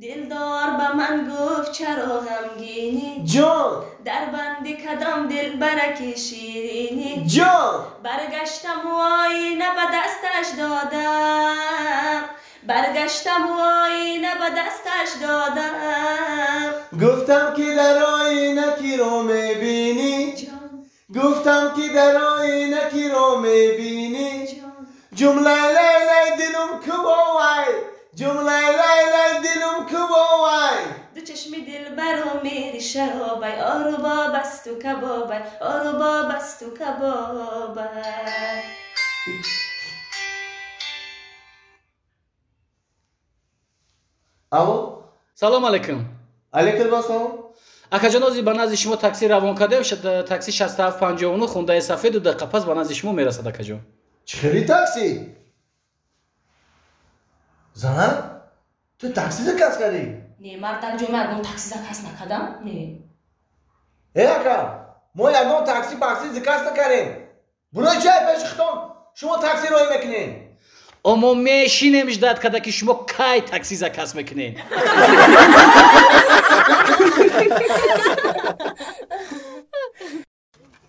دلدار به من گفت چرا غمگینی جان در بند کدام دل برک شیرینی جان برگشتم و آینه به دستش دادم برگشتم و آینه به دستش دادم گفتم که در آینه کی رو میبینی گفتم که در آینه کی رو میبینی جمله لیلی دلم کبوای جمله لیلی دلم کبوای دو چشمی دل برو میری شرابای آرو با بست و کبابای آرو با بست و کبابای الو سلام علیکم. علیکم السلام. акаҷонози ба назди шумо такси равон кардем. такси 6759 хундаи сафеду дақиқа пас ба назди шумо мерасад акаҷон. چی خیلی تاکسی؟ زنم؟ تو تاکسی زکاس کردی؟ نه مرد جو مردم تاکسی زکاس نکردم نه ای اکا ما یکم تاکسی باکسی زکاس نکردیم برای چه پیش خودم شما تاکسی روی میکنین омо мешинем ждат када ки шумо кай такси закас мекунед.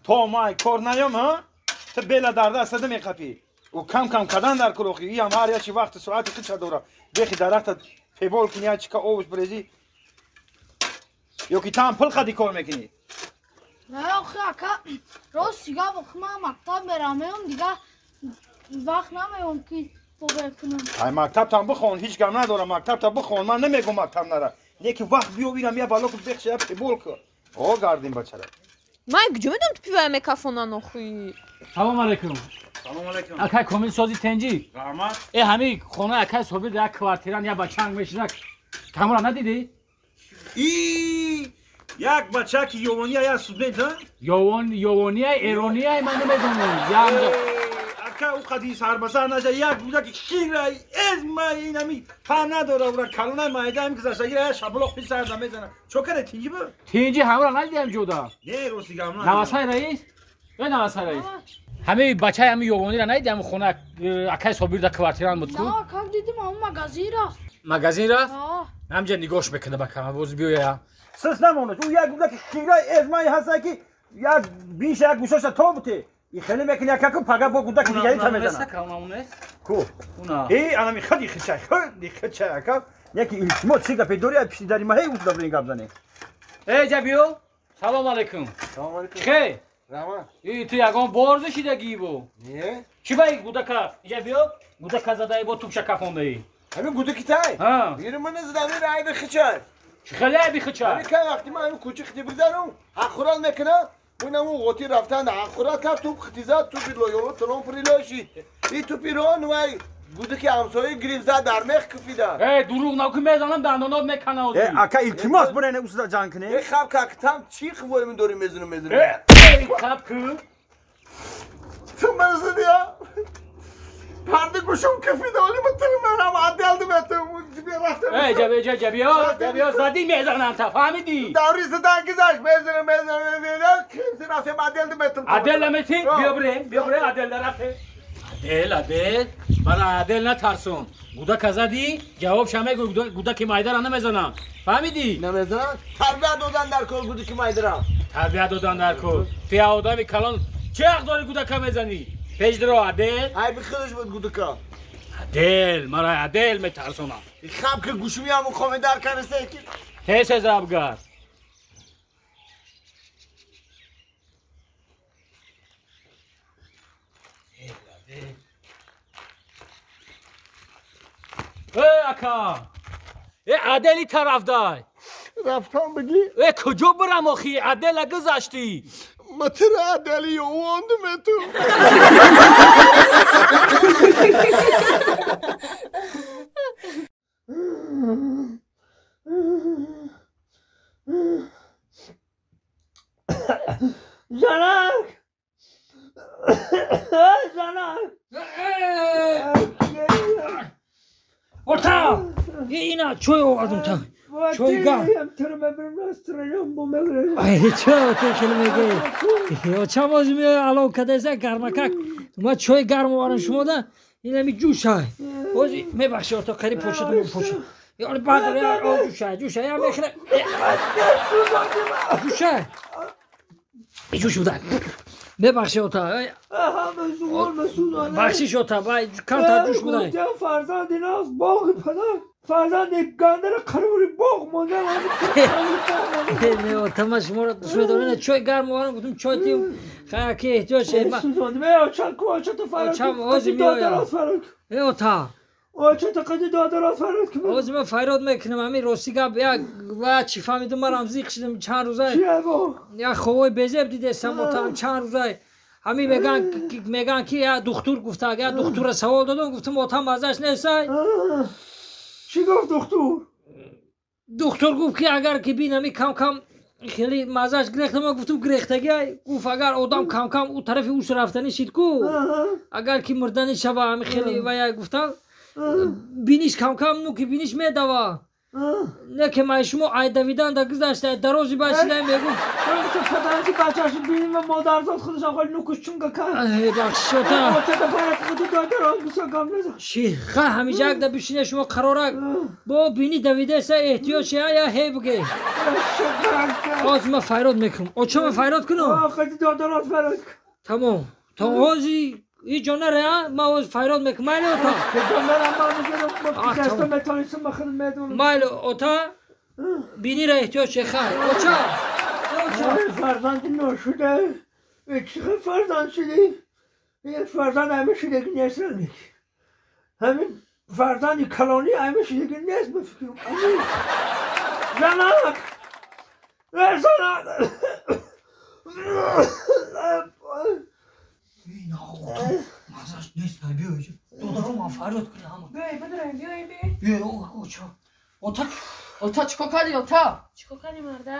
تو مای کار نیام ها تو بلا درد است میخپی و کم کم کردن در کروخی ای هم هر یکی وقت ساعت خود چه دوره بخی درخت پیبول کنی چیکا اوش بریزی یا کی تام پل خدی کار میکنی نه آخه اکا راست دیگه وقت من مکتب برم دیگه وقت نمیام که بکنم ای مکتب تام بخون هیچ کم نداره مکتب تا بخون من نمیگم مکتب نره یکی وقت بیو بینم یه بالا کو بخشه پیبول کن او گاردین بچره من کجا میدونم تو پیوه میکافون نخوی салом алейкум. سلام علیکم акай комилсози тенҷӣ رحمت ҳамин хона акай собир як квартиран я бачанг мешинак камора надидӣ ای یک بچه که یوانی یا سودنید ها ёвония эрония ман намедонам اکا او قدیس هر بسر نشه یک بوده که شیر از ما این همی پا نداره و کلونه مایده همی که زشتگیر شبلوخ پیش سر زمه زنه چوکنه تینجی با؟ тинҷи ҳамора надидиам ҷуда نه روستی گمنا навасай раис навасай раис ҳамин бачаи ҳамин ёвонира надидиам хона акай собир да квартиран буд ку نه کم دیدم اون مغازی رفت магазин рафт آه ҳамҷа нигоҳш мекунда ба кама боз биёя سس نمونه او یک بوده که شیر از مایی هسته که یک بیش یک گوشش تو بوده این خیلی میکنی یک که پگه با بوده که دیگری تا میزنه کو ای انا می خدی خچای خدی خچای اکا یکی التماس چیکا پیدوری پیش داری ما هی اون دبلین گپ زنه эй ҷабиё салом алейкум سلام علیکم хе رحمت ту ягон борзе шидагӣ бо نه чӣ ба гудака ҷабиё гудака задаи бо тупшака фондаӣ همین گوده کی تای ها بیرون من از دمی رای بخچای чӣ хеле айби хича همین که وقتی من همین کوچه خطی بردارم اخورال میکنه اونم اون غوطی رفتن اخورال کرد توپ خطی زد توپی لایولو تلون پری لاشی این توپی رو نوای گوده که همسایه گریز زد در مخ کفیده эй дурӯғ накун мезанам дандонот мекана ای اکا التماس برنه اوستا جان کنه ای خب که تام چی خوبه من داری میزنم хаб кӯ تو مزدی یا پرده گوشم کفیده ولی من تو منم عدل دمتم رفتم эй ҷабиё задӣ мезанам та фаҳмидӣ داری صدا گذاشت میزنم کسی رفتم عدل دمتم адел наметӣ биё бирем адел нарафте адел бара адел натарсон гудака задӣ ҷавоб шамегӯ гудаки майдара намезанам фаҳмидӣ نمیزنم تربیت دادن در کل گودی که مایدرم тарбия додан дар кӯ ту я одами калон чӣ ҳақ дори гудака мезанӣ пешдиро адел ای بخیرش بود گودی که адел мара адел метарсонам خب که گوشمی همون خواهی در کنسته که тез тез равгар ака адели тарафдай رفتم بگی کجا برم آخی عدل گذاشتی متر عدلی و واندم تو جانک جانک ورتا اینا چوی آوردم تا چوی گم ای چه تو خیلی میگی یا چه بازی میگه علاو کدیسه گرمکک ما چوی گرم آوردن شما ده این همی جوش های بازی میبخشی تا قریب پوشت یاری بعد جوشه یا میخره جوشه جوش بودن ببخشی اوتا بخشیش اوتا بای کانتا جوش بودن فرزند این از باغ پدر فرزند گندر قروری باغ مانده نه اوتا ما شما رو شوی دارن چای گرم وارم گفتم چای تیم خیلی که احتیاج شد سوزانده می آچان کو آچان تو فراد قدی دادرات فراد اوتا آچان تو قدی دادرات فراد که اوز من فراد میکنم همین راستی گپ یک و چی فهمیدم من رمزی کشیدم چند روزه چیه با یا خوای بزب دیده سموتام چند روزه همین میگن که یا دکتر گفته اگر دکتر سوال دادم گفتم اوتا ازش نیست چی گفت دکتر دکتر گفت که اگر که بینمی کم کم خیلی مزهش گرخته ما گفتم گرختگی گفت اگر آدم کم کم او طرف اوش رفتنی شید کو اگر که مردنی شبه همین خیلی و یا گفتم بینیش کم کم نو که بینیش میدوا نه که من شما ای دویدن در گذشته درازی باشیدن میگم تو پدرتی بچهش بینیم و مادرزاد خودش هم خیلی نوکش چونگه کرد بخش اوتا آچه دفعه خودی دادرات بسا گم نزد چی خواه همیشه اگه بشینه شما قراره با بینی دویده سه احتیاج شه یا هی بگه آز من فیراد میکنم آچه من فیراد کنم خیلی دادرات فراد تمام تا آزی این جانه ره ما آز فیراد میکنم مایل اوتا مایل اوتا بینی را احتیاج شه خواه آچه فرزند ناشده چقدر فرزند شدی یه فرزند همه شدگی نیست همین فرزندی کلانی همه شدگی نیست بفکرم زنک زنک این آقا مزاش نیست بیایی دادارو من فریاد کنم بیایی بدرم بیایی بیایی اوتا چکا کردی اوتا چیکار کنی مرده؟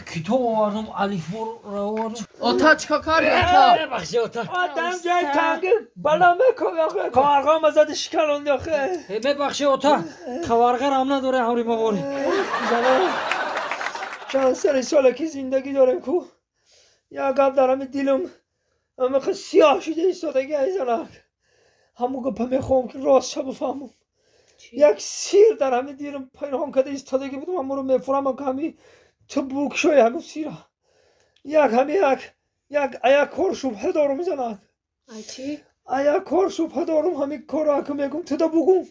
کتاب آوردم الف را آوردم اوتا چیکار کردی اوتا؟ ببخشی اوتا آدم جای تنگی بلا میکنی آخه کارغام ازد شکلوندی آخه ببخشی اوتا خوارغه رام نداره همری مباری زنم چند سری ساله که زندگی دارم کو یا گب دارم دیلم همه خیلی سیاه شده ایستادگی ای زنک همون گپه میخوام که راست شب بفهمم یک سیر در همه دیرم پنهان کده ایستادگی بودم همون رو میفرم که همین تو بوک شوی همون سیره یک کار شبه دارم زنک ای چی؟ یک کار شبه دارم همین کار که میگم تو دا بگم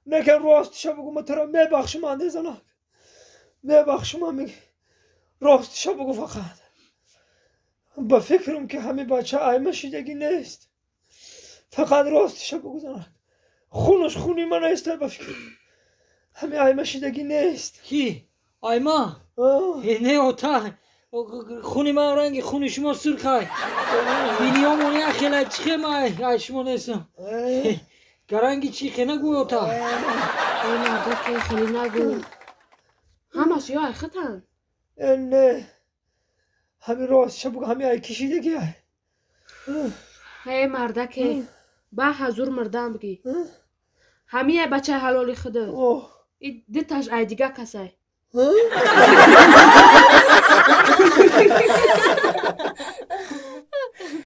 نکن راستش بگم من ترا میبخشم انده زنک میبخشم همین راستش بگو فقط با فکرم که همین بچه ایمه شدگی نیست فقط راستش بگو زنک خونش خونی من نیست با فکرم همین ایمه شدگی نیست کی؟ ایمه؟ نه اوتا خونی من رنگی خونی شما سرخای بینی همونی خیلی چخه من شما نیستم گرنگی چی خیلی نگو اوتا ای مرده که خیلی نگو همش یا اختن نه همین راستش بگو همین ای کشیدگی ای مرده که با حضور مردم بگی همین بچه حلالی خوده ای دیتش ای دیگه کسای